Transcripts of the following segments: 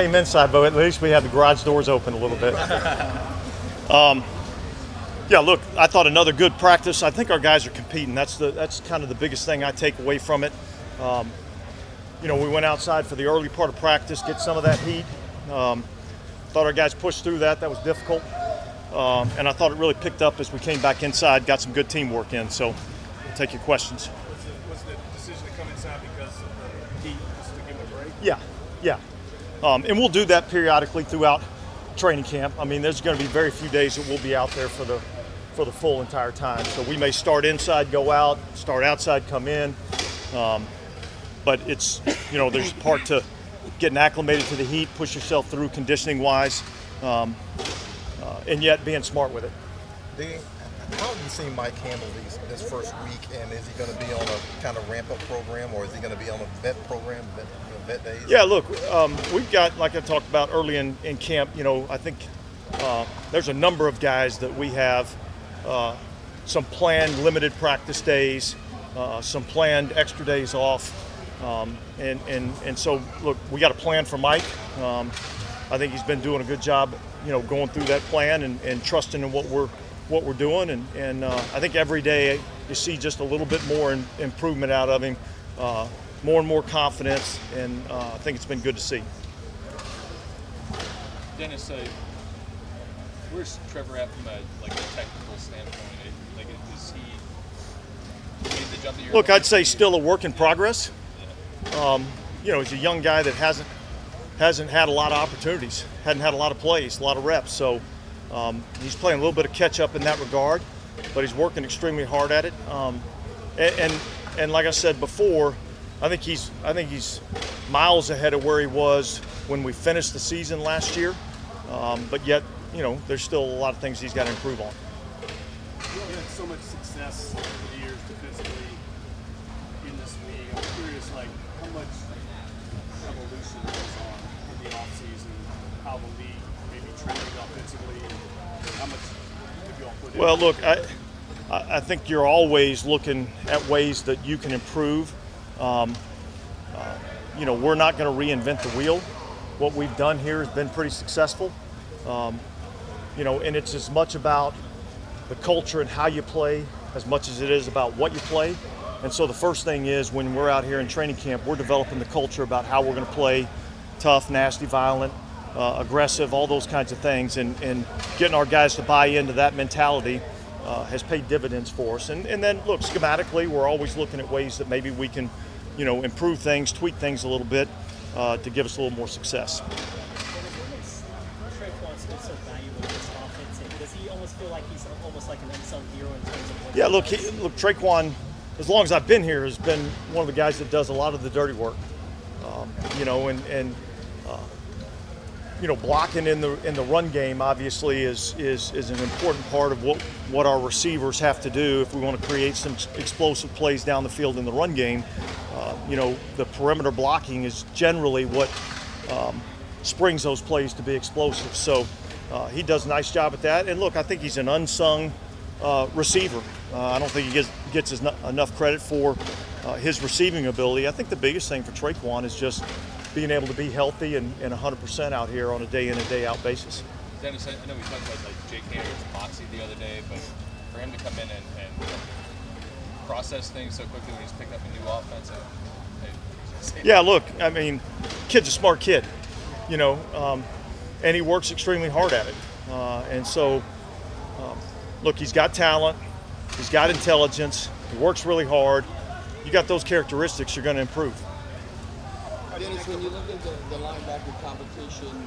Came inside, but at least we had the garage doors open a little bit. Yeah, look, I thought another good practice. I think our guys are competing. That's kind of the biggest thing I take away from it. We went outside for the early part of practice, get some of that heat. Thought our guys pushed through that. That was difficult. And I thought it really picked up as we came back inside, got some good teamwork in. So I'll take your questions. Was the decision to come inside because of the heat, just to give them a break? Yeah. And we'll do that periodically throughout training camp. I mean, there's going to be very few days that we'll be out there for the full entire time. So we may start inside, go out, start outside, come in. But it's, there's a part to getting acclimated to the heat, push yourself through conditioning-wise, and yet being smart with it. How have you seen Mike handle this first week, and is he going to be on a kind of ramp-up program, or is he going to be on a vet program, vet days? Yeah, look, we've got, like I talked about early in camp, I think there's a number of guys that we have some planned limited practice days, some planned extra days off, and so, look, we got a plan for Mike. I think he's been doing a good job, going through that plan and trusting in what we're doing, and I think every day you see just a little bit more improvement out of him, more and more confidence, and I think it's been good to see. Dennis, where's Trevor at from a technical standpoint? Is he made the jump that you're Look, I'd say still a work in progress. He's a young guy that hasn't had a lot of opportunities, hadn't had a lot of plays, a lot of reps, so he's playing a little bit of catch up in that regard, but he's working extremely hard at it. And like I said before, I think he's miles ahead of where he was when we finished the season last year. But yet, there's still a lot of things he's got to improve on. You had so much success over the years defensively in this league. I'm curious, how much evolution goes on in the offseason, how the league maybe trending offensively, and how much have you all put in? Well, look, I think you're always looking at ways that you can improve. We're not going to reinvent the wheel. What we've done here has been pretty successful. And it's as much about the culture and how you play as much as it is about what you play. And so the first thing is, when we're out here in training camp, we're developing the culture about how we're going to play tough, nasty, violent, aggressive, all those kinds of things. And getting our guys to buy into that mentality has paid dividends for us. And then, look, schematically, we're always looking at ways that maybe we can, improve things, tweak things a little bit to give us a little more success. So valuable in this offense, and does he almost feel like he's almost like an unsung hero in terms of? Yeah, look, Traquan, as long as I've been here, has been one of the guys that does a lot of the dirty work. Blocking in the run game obviously is an important part of what our receivers have to do if we want to create some explosive plays down the field in the run game. The perimeter blocking is generally what springs those plays to be explosive. So he does a nice job at that. And look, I think he's an unsung receiver. I don't think he gets enough credit for his receiving ability. I think the biggest thing for Traquan is just being able to be healthy and 100% out here on a day in and day out basis. Dennis, I know we talked about Jake Hader's moxie the other day, but for him to come in and process things so quickly when he's picked up a new offense. Yeah, look, I mean, kid's a smart kid, and he works extremely hard at it. And so, look, he's got talent, he's got intelligence, he works really hard. You got those characteristics, you're going to improve. Dennis, when you look at the linebacker competition,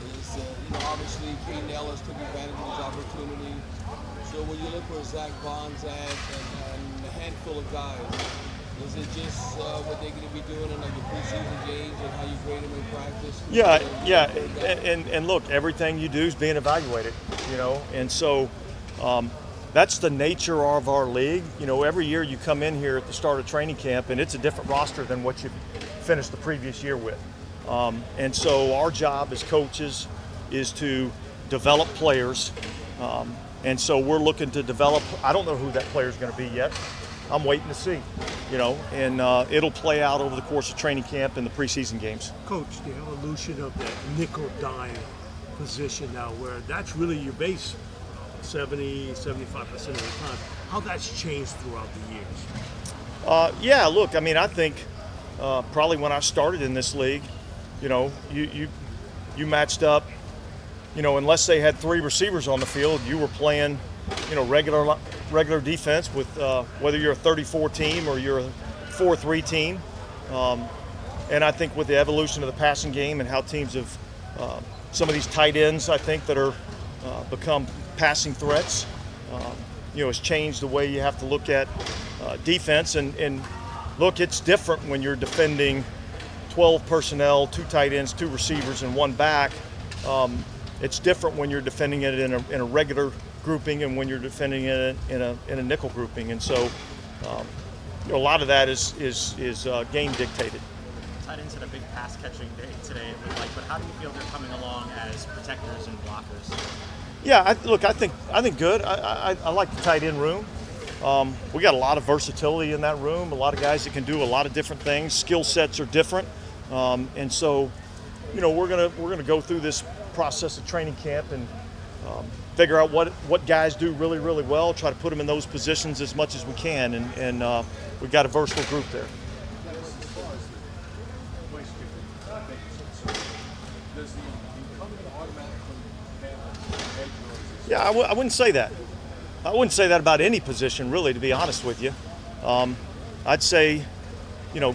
is obviously Peyton Ellis took advantage of his opportunity. So when you look where Zach Bond's at and a handful of guys, is it just what they're going to be doing in the preseason games and how you grade them in practice? Yeah, and look, everything you do is being evaluated, and so that's the nature of our league. Every year you come in here at the start of training camp, and it's a different roster than what you finished the previous year with. And so our job as coaches is to develop players. And so we're looking to develop. I don't know who that player is going to be yet. I'm waiting to see. and it'll play out over the course of training camp and the preseason games. Coach, the evolution of that nickel dime position now, where that's really your base 70-75% of the time, how that's changed throughout the years. Yeah, look, I mean, I think probably when I started in this league, you matched up, unless they had 3 receivers on the field, you were playing, regular defense with whether you're a 34 team or you're a 4-3 team. And I think with the evolution of the passing game and how teams have, some of these tight ends, I think, that are become passing threats, has changed the way you have to look at defense. And look, it's different when you're defending 12 personnel, 2 tight ends, 2 receivers, and 1 back. It's different when you're defending it in a regular grouping and when you're defending it in a nickel grouping. And so a lot of that is game dictated. Tight ends had a big pass catching day today, it looked like, but how do you feel they're coming along as protectors and blockers? Yeah, I think good. I like the tight end room. We got a lot of versatility in that room. A lot of guys that can do a lot of different things. Skill sets are different, and so we're gonna go through this process of training camp and figure out what guys do really, really well. Try to put them in those positions as much as we can, and we've got a versatile group there. Yeah, I wouldn't say that. I wouldn't say that about any position, really, to be honest with you. I'd say,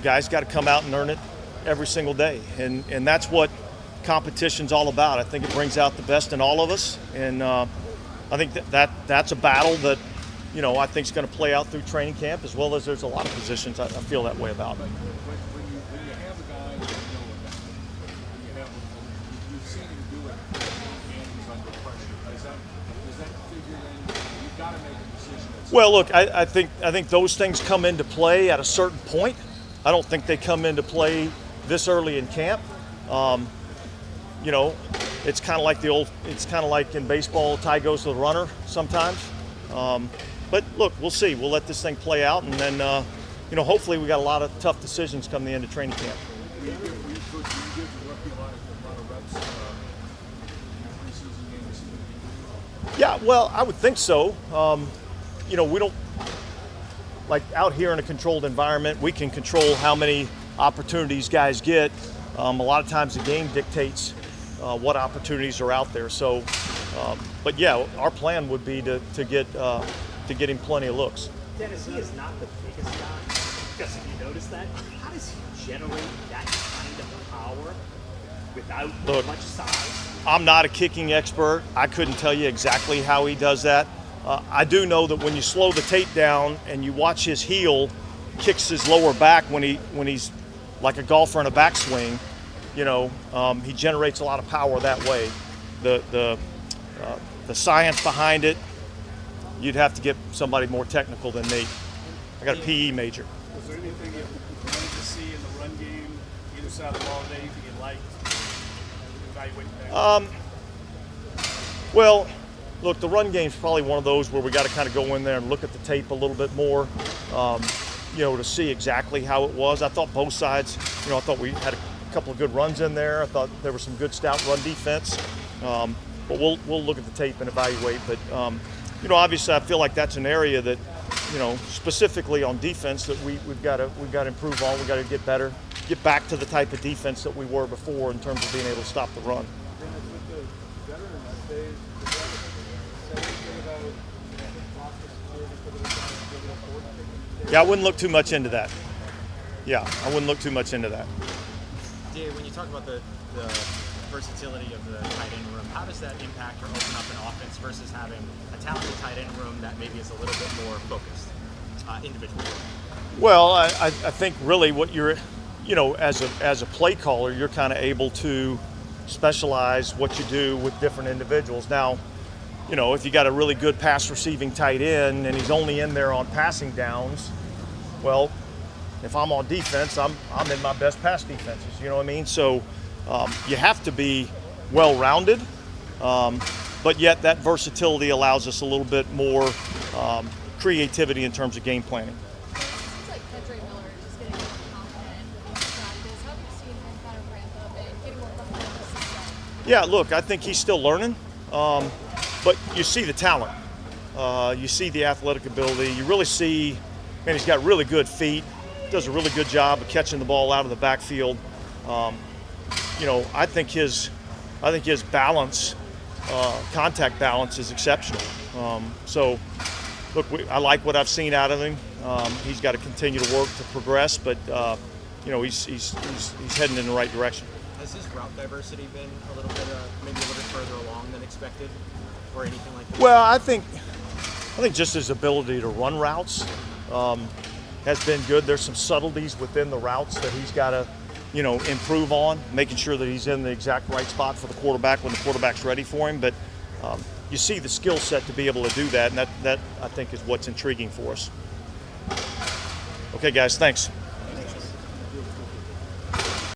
guys got to come out and earn it every single day, and that's what competition's all about. I think it brings out the best in all of us, and I think that's a battle that, I think is going to play out through training camp, as well as there's a lot of positions I feel that way about. When you have a guy that you've seen him do it, and he's under pressure, does that figure in? You've got to make a decision. Well, look, I think those things come into play at a certain point. I don't think they come into play this early in camp. It's kind of like in baseball, tie goes to the runner sometimes. But look, we'll see. We'll let this thing play out, and then, hopefully we got a lot of tough decisions come the end of training camp. Yeah, well, I would think so. We don't, like out here in a controlled environment, we can control how many opportunities guys get. A lot of times the game dictates what opportunities are out there. So, but yeah, our plan would be to get him plenty of looks. Dennis, he is not the biggest guy. Because if you notice that, how does he generate that kind of power without much size? I'm not a kicking expert. I couldn't tell you exactly how he does that. I do know that when you slow the tape down and you watch his heel kicks his lower back when he's like a golfer in a backswing, he generates a lot of power that way. The science behind it, you'd have to get somebody more technical than me. I got a PE major. Was there anything you wanted to see in the run game, either side of the ball today, that you liked? Evaluating that? Well, look, the run game's probably one of those where we got to kind of go in there and look at the tape a little bit more, to see exactly how it was. I thought both sides, I thought we had a couple of good runs in there. I thought there was some good stout run defense. But we'll look at the tape and evaluate. But obviously, I feel like that's an area that, specifically on defense, that we've got to improve on. We've got to get better, get back to the type of defense that we were before in terms of being able to stop the run. Yeah, I wouldn't look too much into that. Yeah, I wouldn't look too much into that. Dave, when you talk about the versatility of the tight end room, how does that impact or open up an offense versus having a talented tight end room that maybe is a little bit more focused individually? Well, I think really what you're, as a play caller, you're kind of able to specialize what you do with different individuals. Now, if you got a really good pass receiving tight end and he's only in there on passing downs, well, if I'm on defense, I'm in my best pass defenses. You know what I mean? So you have to be well-rounded, but yet that versatility allows us a little bit more creativity in terms of game planning. It seems like Pedro Yeah, look, I think he's still learning, but you see the talent. You see the athletic ability. You really see, man, he's got really good feet. Does a really good job of catching the ball out of the backfield. You know, I think his balance, contact balance, is exceptional. So, look, I like what I've seen out of him. He's got to continue to work to progress, but you know, he's heading in the right direction. Has his route diversity been a little bit, maybe a little bit further along than expected, or anything like that? Well, I think just his ability to run routes has been good. There's some subtleties within the routes that he's got to, you know, improve on, making sure that he's in the exact right spot for the quarterback when the quarterback's ready for him. But you see the skill set to be able to do that, and that I think is what's intriguing for us. Okay, guys, thanks.